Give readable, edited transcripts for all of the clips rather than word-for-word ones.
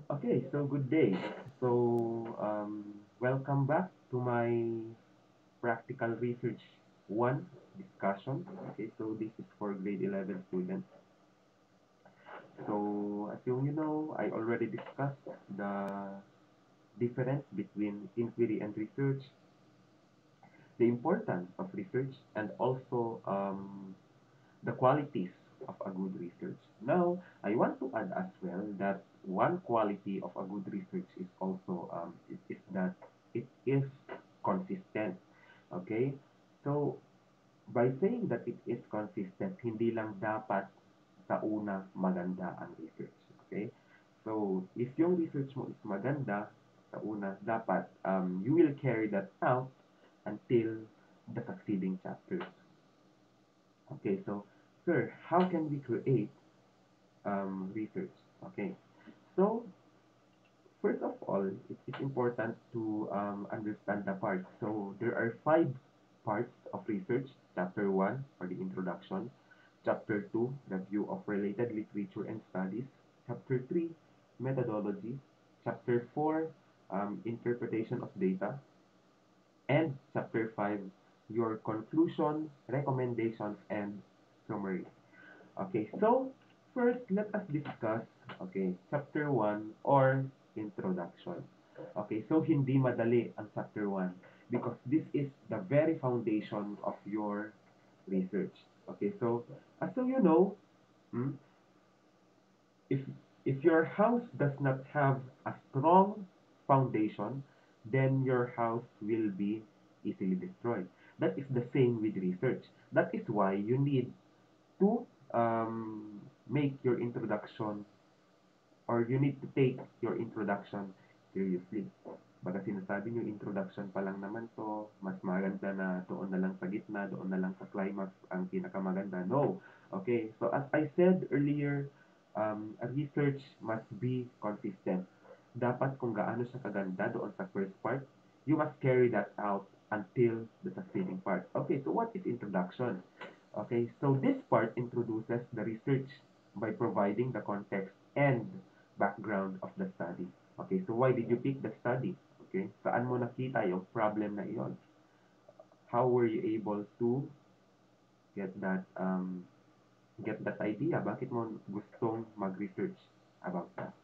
Okay, so good day. Welcome back to my practical research one discussion. Okay, so this is for grade 11 students. So, as you know, I already discussed the difference between inquiry and research, the importance of research, and also the qualities of a good research. Now, I want to add as well that one quality of a good research is also is that it is consistent. Okay? So, by saying that it is consistent, hindi lang dapat sa una maganda ang research. Okay? So, if yung research mo is maganda sa una, dapat you will carry that out until the succeeding chapters. Okay, so, sir, how can we create research? Okay, so first of all, it's important to understand the parts. So there are five parts of research. Chapter 1 for the introduction. Chapter 2, review of related literature and studies. Chapter 3, methodology. Chapter 4, interpretation of data. And Chapter 5, your conclusion, recommendations, and summary. Okay, so first let us discuss, okay, chapter 1 or introduction. Okay, so hindi madali ang chapter 1 because this is the very foundation of your research. Okay, so as so you know, hmm, if if your house does not have a strong foundation, then your house will be easily destroyed. That is the same with research. That is why you need to make your introduction or you need to take your introduction seriously. Baga sinasabi nyo, introduction pa lang naman to, mas maganda na doon na lang sa gitna, doon na lang sa climax ang pinakamaganda. No. Okay, so as I said earlier, a research must be consistent. Dapat kung gaano siya kaganda doon sa first part, you must carry that out until the succeeding part. Okay, so what is introduction? Okay, so this part introduces the research by providing the context and background of the study. Okay, so why did you pick the study? Okay, saan mo nakita yung problem na iyon? How were you able to get that idea? Bakit mo gustong mag-research about that?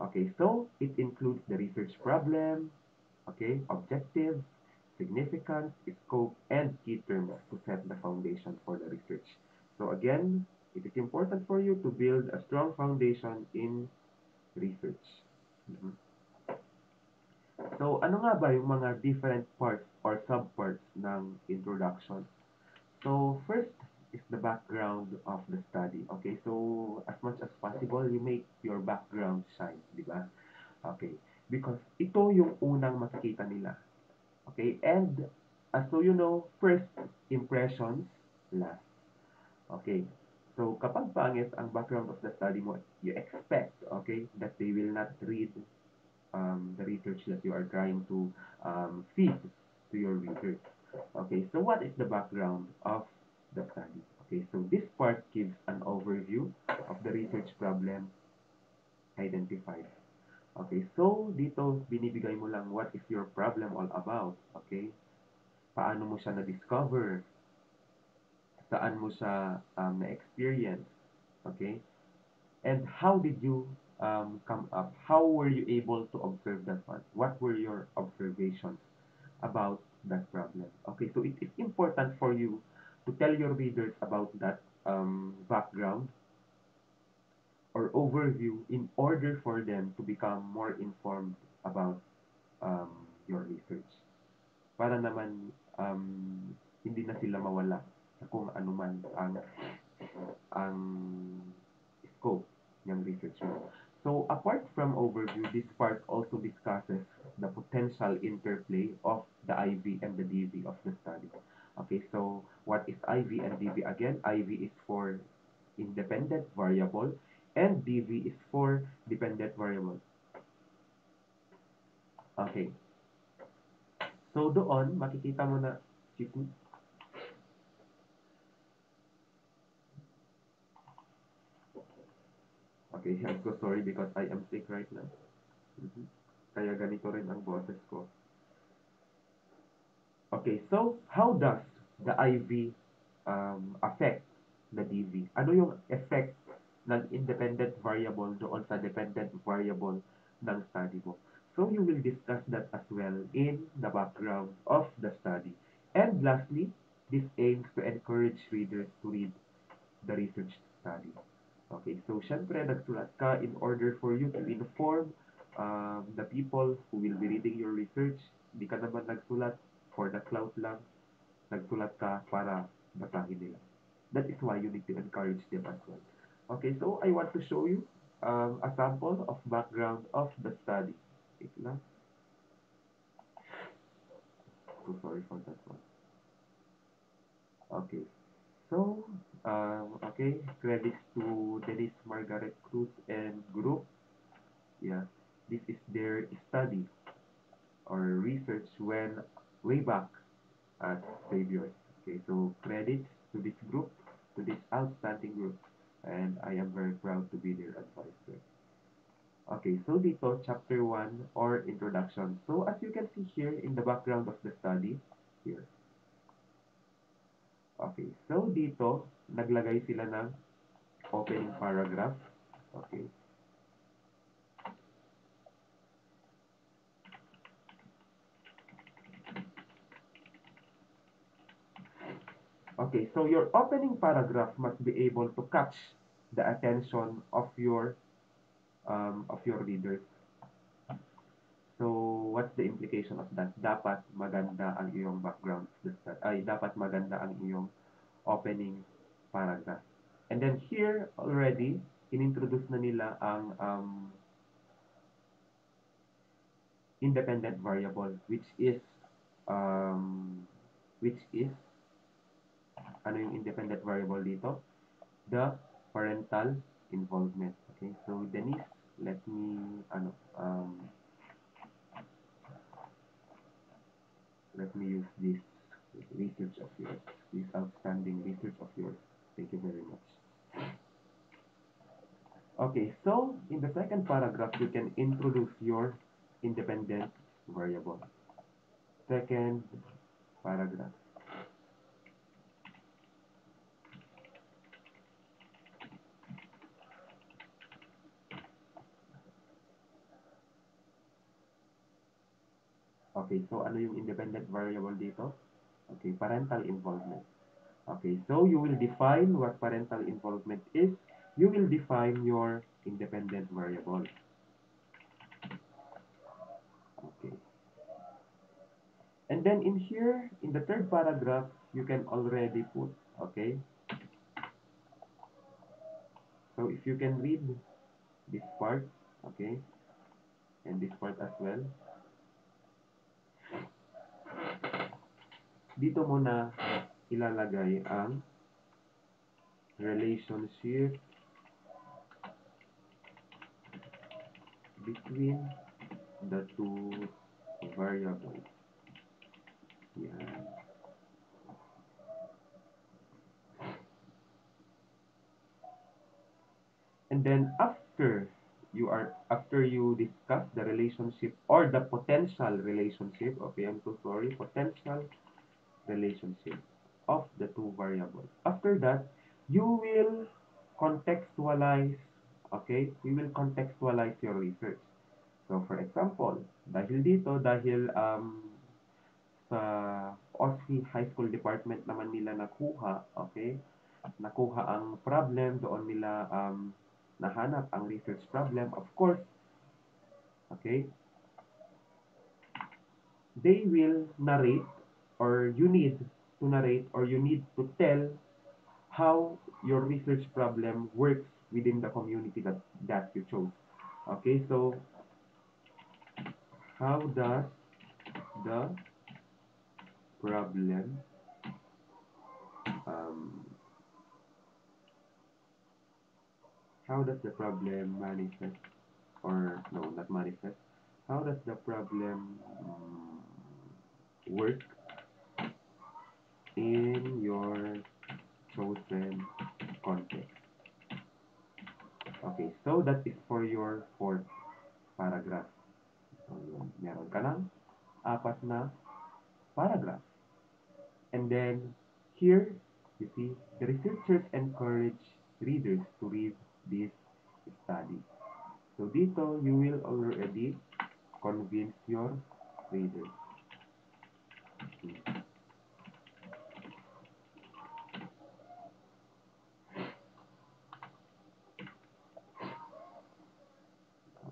Okay, so it includes the research problem, okay, objective, significance, scope, and key terms to set the foundation for the research. So again, it is important for you to build a strong foundation in research. Mhm. So ano nga ba yung mga different parts or subparts ng introduction? So first is the background of the study. Okay, so as much as possible, you make your background shine, di ba? Okay, because ito yung unang makikita nila. Okay, and so you know, first impressions last. Okay, so kapag pangit ang background of the study mo, you expect, okay, that they will not read the research that you are trying to feed to your readers. Okay, so what is the background of the study? Okay, so this part gives an overview of the research problem identified. Okay, so dito binibigay mo lang what is your problem all about. Okay, paano mo siya na-discover, saan mo siya na-experience, okay? And how did you come up? How were you able to observe that one? What were your observations about that problem? Okay, so it is important for you to tell your readers about that background or overview in order for them to become more informed about your research. Para naman hindi na sila mawala sa kung ano man ang scope ng research mo. So apart from overview, this part also discusses the potential interplay of the IV and the DV of the study. Okay, so what is IV and DV? Again, IV is for independent variable and DV is for dependent variable. Okay. So doon, makikita mo na, Okay, I'm so sorry because I am sick right now. Mhm. Kaya ganito rin ang boses ko. Okay, so how does the IV affect the DV? Ano yung effect ng independent variable doon sa dependent variable ng study mo? So you will discuss that as well in the background of the study. And lastly, this aims to encourage readers to read the research study. Okay, so syempre nagsulat ka in order for you to inform the people who will be reading your research. Hindi ka naman nagsulat for the clout lang. Nagsulat ka para basahin nila. That is why you need to encourage them as well. Okay, so I want to show you a sample of background of the study. Wait lang. So sorry for that one. Okay, so okay, credits to Denise Margaret Cruz and group. Yeah, this is their study or research when way back at Xavier. Okay, so credits to this group, to this outstanding group, and I am very proud to be their advisor. Okay, so dito, chapter 1 or introduction. So as you can see here in the background of the study, here. Okay, so dito, naglagay sila ng opening paragraph. Okay, okay, so your opening paragraph must be able to catch the attention of your readers. So, what's the implication of that? Dapat maganda ang iyong background. Ay, dapat maganda ang iyong opening paragraph. And then here already, inintroduce na nila ang independent variable um, which is ano yung independent variable dito? The parental involvement. Okay, so Denise, let me let me use this research of yours, this outstanding research of yours. Thank you very much. Okay, so in the second paragraph, you can introduce your independent variable. Second paragraph. Okay, so ano yung independent variable dito? Okay, parental involvement. Okay, so you will define what parental involvement is. You will define your independent variable. Okay. And then in here, in the third paragraph, you can already put, okay? So if you can read this part, okay, and this part as well, dito mo na ilalagay ang relationship between the two variables. Yan. And then after you discuss the relationship or the potential relationship, okay, I'm so sorry, potential relationship of the two variables. After that, you will contextualize, okay? You will contextualize your research. So, for example, dahil sa OSCE High School Department naman nila nakuha, okay? Nakuha ang problem, doon nila nahanap ang research problem. Of course, okay? They will narrate or you need to narrate or you need to tell how your research problem works within the community that you chose. Okay, so how does the problem um, how does the problem manifest or no, not manifest? How does the problem work in your chosen context? Okay, so that is for your fourth paragraph. So, yun. Meron ka ng apat na paragraph. And then, here, you see, the researchers encourage readers to read this study. So, dito, you will already convince your readers.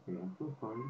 Okay, I'm so sorry.